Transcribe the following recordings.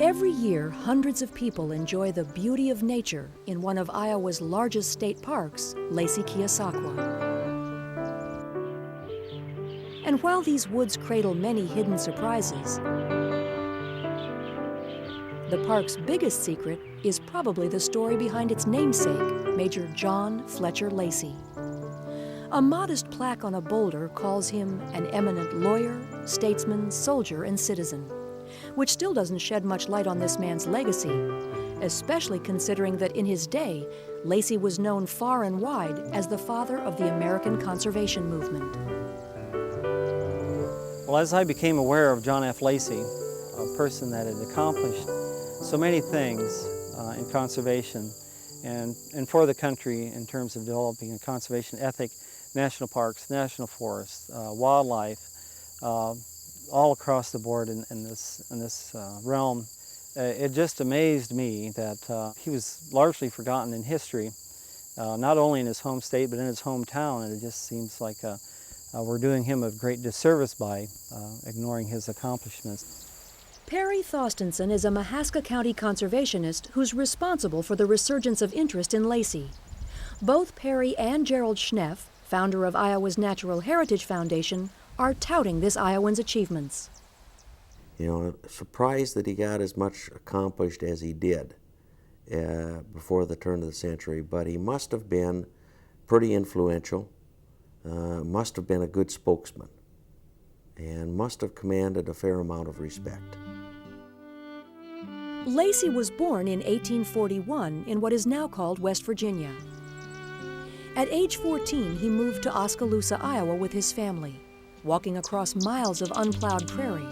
Every year, hundreds of people enjoy the beauty of nature in one of Iowa's largest state parks, Lacey Sequioa. And while these woods cradle many hidden surprises, the park's biggest secret is probably the story behind its namesake, Major John Fletcher Lacey. A modest plaque on a boulder calls him an eminent lawyer, statesman, soldier, and citizen, which still doesn't shed much light on this man's legacy, especially considering that in his day, Lacey was known far and wide as the father of the American conservation movement. Well, as I became aware of John F. Lacey, a person that had accomplished so many things in conservation and for the country in terms of developing a conservation ethic, national parks, national forests, wildlife, all across the board in this realm. It just amazed me that he was largely forgotten in history, not only in his home state but in his hometown, and it just seems like we're doing him a great disservice by ignoring his accomplishments. Perry Thostenson is a Mahaska County conservationist who's responsible for the resurgence of interest in Lacey. Both Perry and Gerald Schneff, founder of Iowa's Natural Heritage Foundation, are touting this Iowan's achievements. You know, surprised that he got as much accomplished as he did before the turn of the century, but he must have been pretty influential, must have been a good spokesman, and must have commanded a fair amount of respect. Lacey was born in 1841 in what is now called West Virginia. At age 14, he moved to Oskaloosa, Iowa with his family, walking across miles of unplowed prairie,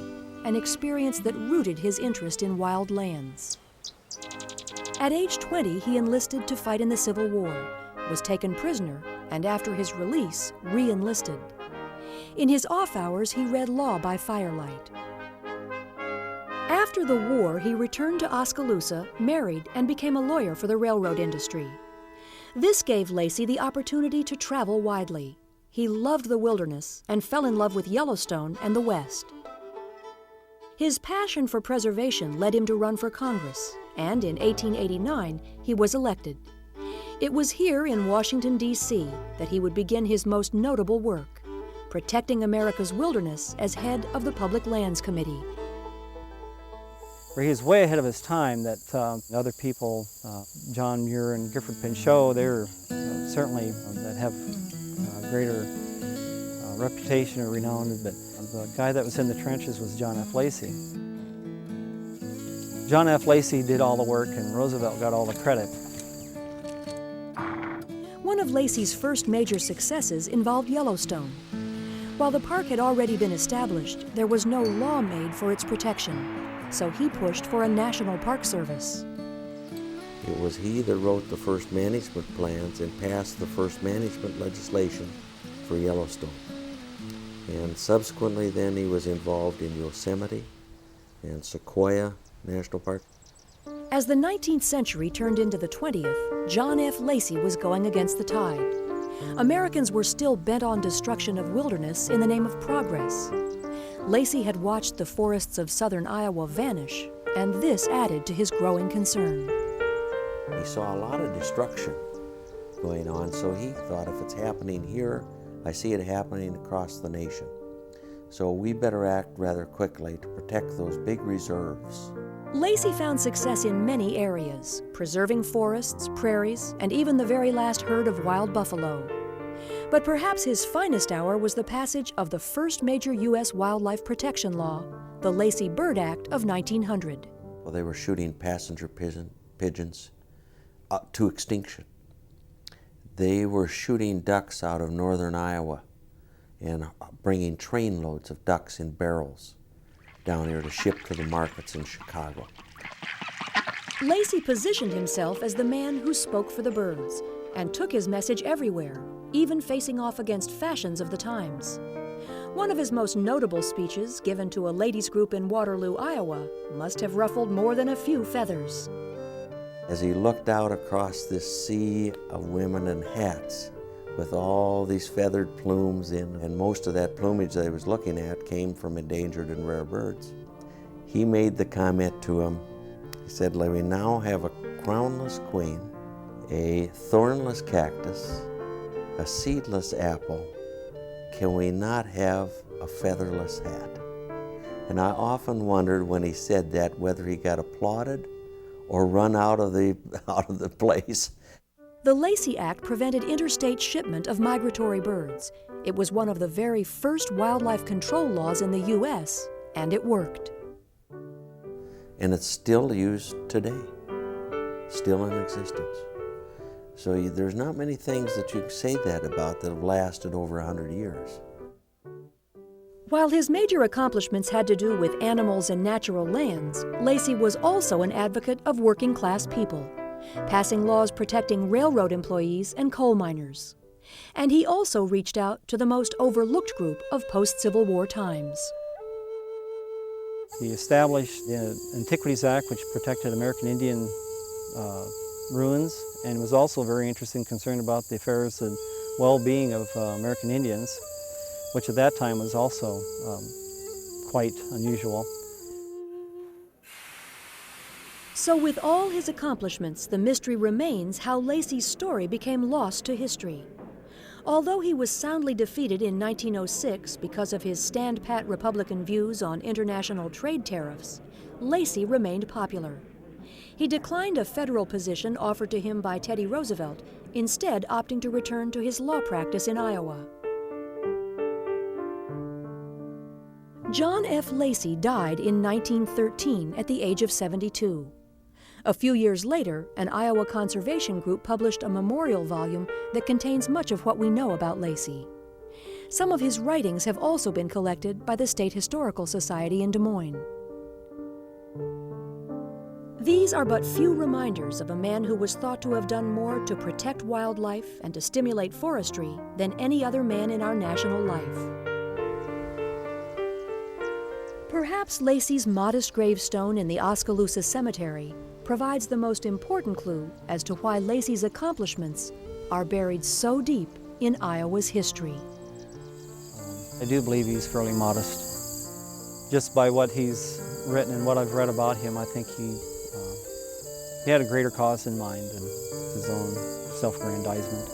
an experience that rooted his interest in wild lands. At age 20, he enlisted to fight in the Civil War, was taken prisoner, and after his release, re-enlisted. In his off hours, he read law by firelight. After the war, he returned to Oskaloosa, married, and became a lawyer for the railroad industry. This gave Lacey the opportunity to travel widely. He loved the wilderness and fell in love with Yellowstone and the West. His passion for preservation led him to run for Congress, and in 1889, he was elected. It was here in Washington, D.C., that he would begin his most notable work, protecting America's wilderness as head of the Public Lands Committee. He was way ahead of his time that other people, John Muir and Gifford Pinchot, they're certainly that have greater reputation or renown, but the guy that was in the trenches was John F. Lacey. John F. Lacey did all the work and Roosevelt got all the credit. One of Lacey's first major successes involved Yellowstone. While the park had already been established, there was no law made for its protection. So he pushed for a national park service. It was he that wrote the first management plans and passed the first management legislation for Yellowstone. And subsequently then he was involved in Yosemite and Sequioa National Park. As the 19th century turned into the 20th, John F. Lacey was going against the tide. Americans were still bent on destruction of wilderness in the name of progress. Lacey had watched the forests of southern Iowa vanish, and this added to his growing concern. He saw a lot of destruction going on, so he thought, if it's happening here, I see it happening across the nation. So we better act rather quickly to protect those big reserves. Lacey found success in many areas, preserving forests, prairies, and even the very last herd of wild buffalo. But perhaps his finest hour was the passage of the first major U.S. wildlife protection law, the Lacey Byrd Act of 1900. Well, they were shooting passenger pigeons to extinction. They were shooting ducks out of northern Iowa and bringing trainloads of ducks in barrels down here to ship to the markets in Chicago. Lacey positioned himself as the man who spoke for the birds and took his message everywhere, even facing off against fashions of the times. One of his most notable speeches, given to a ladies' group in Waterloo, Iowa, must have ruffled more than a few feathers. As he looked out across this sea of women in hats with all these feathered plumes in, and most of that plumage that he was looking at came from endangered and rare birds, he made the comment to him, He said, "We now have a crownless queen, a thornless cactus, a seedless apple. Can we not have a featherless hat?" And I often wondered when he said that whether he got applauded or run out of the place. The Lacey Act prevented interstate shipment of migratory birds. It was one of the very first wildlife control laws in the U.S., and it worked. And it's still used today, still in existence. So there's not many things that you can say that about that have lasted over 100 years. While his major accomplishments had to do with animals and natural lands, Lacey was also an advocate of working-class people, passing laws protecting railroad employees and coal miners. And he also reached out to the most overlooked group of post-Civil War times. He established the Antiquities Act, which protected American Indian ruins, and was also very interested and concerned about the affairs and well-being of American Indians, which at that time was also quite unusual. So with all his accomplishments, the mystery remains how Lacey's story became lost to history. Although he was soundly defeated in 1906 because of his stand-pat Republican views on international trade tariffs, Lacey remained popular. He declined a federal position offered to him by Teddy Roosevelt, instead opting to return to his law practice in Iowa. John F. Lacey died in 1913 at the age of 72. A few years later, an Iowa conservation group published a memorial volume that contains much of what we know about Lacey. Some of his writings have also been collected by the State Historical Society in Des Moines. These are but few reminders of a man who was thought to have done more to protect wildlife and to stimulate forestry than any other man in our national life. Perhaps Lacey's modest gravestone in the Oskaloosa Cemetery provides the most important clue as to why Lacey's accomplishments are buried so deep in Iowa's history. I do believe he's fairly modest. Just by what he's written and what I've read about him, I think he had a greater cause in mind than his own self-aggrandizement.